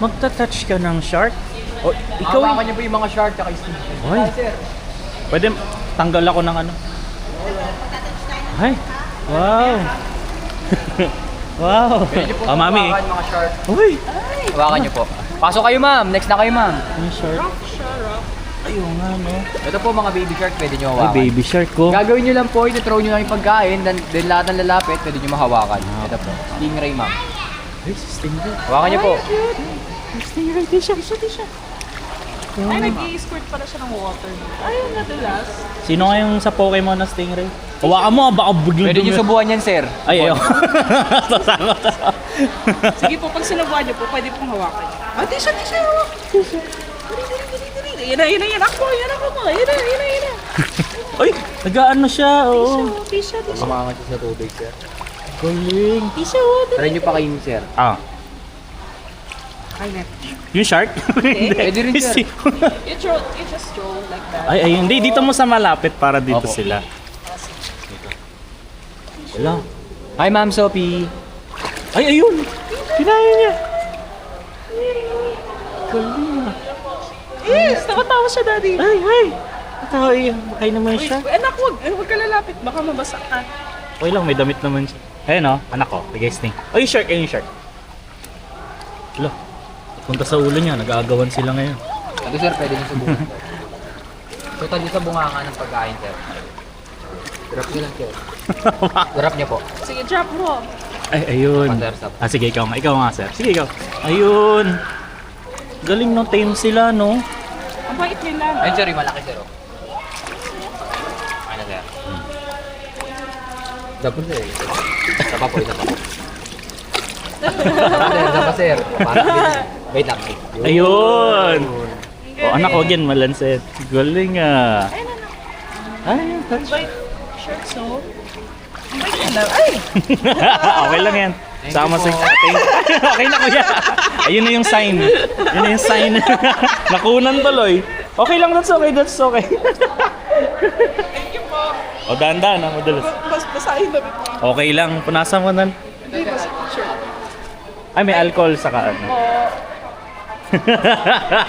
magta-touch ka ng shark? O, ikaw Hawakan niyo po yung mga shark at sting ray. Ay. Pwede tanggal ako ng ano? Ay, wow. Wow. Pwede niyo po Oh, mami. hawakan mga shark. Uy. Hawakan niyo po. Pasok kayo ma'am. Next na kayo ma'am. Yung shark. Ayun nga, no? Ito po mga baby shark, pwede niyo Ay, hawakan. baby shark ko. Gagawin niyo lang po, ito-throw niyo lang yung pagkain, then lahat ng lalapit, pwede niyo mahawakan. Ito po, stingray ma'am. Ay, stingray. Hawakan niyo po. Stingray, di siya. Ay, nag-i-squirt pala siya ng water. Ayun, nadulas. Sino nga yung sa Pokemon na stingray? Hawakan mo, baka biglang Pwede niyo subuhan yan, sir. Ay, ayaw. Sasakot. Sige po, pag sinubuhan niyo po, pwede pong hawakan. Ah, di siya. Dali. Yan na. Ako mo. Yan na. Ay, nag-ano siya, oo. Di siya. Sumangat siya sa tubig, sir. Galing. Di siya, oh. Try niyo pa kainin, sir. Ah, Ay, na. yung shark? Hindi. Pwede rin, sir. You just throw like that. Ay, ayun. Hindi, dito mo sa malapit para dito Opo. sila. Wala. Hi, Ma'am Sophie. Ay, ayun. Kinaya niya. Galing ah. Yes, nakatawa siya, daddy. Ay. Ay naman Uy, siya. anak, huwag ka lalapit. Baka mabasa ka. Okay lang, may damit naman siya. Ayun oh, anak ko. Bigay sting. Ay, yung shark. Ayun yung shark. Alo. Punta sa ulo niya. Nag-aagawan sila ngayon. Ito, sir, pwede niyo subuhan. Sutan niyo sa bunganga ng pagkain, sir. Drop niyo lang, sir. Drop niyo po. Sige, drop mo. Ay, ayun. Sir, stop. Ah, sige, ikaw nga. Ikaw nga, sir. Sige, ikaw. Ayun. Galing no, tame sila, no? Ang bait nila. Ayun, sir, yung malaki, sir. Oh. Ano, sir? Dapat, sir. Isa pa po. Sir, isa pa, sir. Wait lang. Ayun. Oh, anak, wag yan, malanset. Galing ah. Ay, Bait. Shirt, so. Ang bait nila. Ay! okay lang yan. Thank Sama you sa po. okay na kuya. Ayun na yung sign. Yun na yung sign. Nakunan tuloy. Okay lang, that's okay. Thank you po. O, dahan-dahan ha, madalas. Basahin na. Okay lang, punasan mo na. Hindi, shirt. Ay, may alcohol sa ano.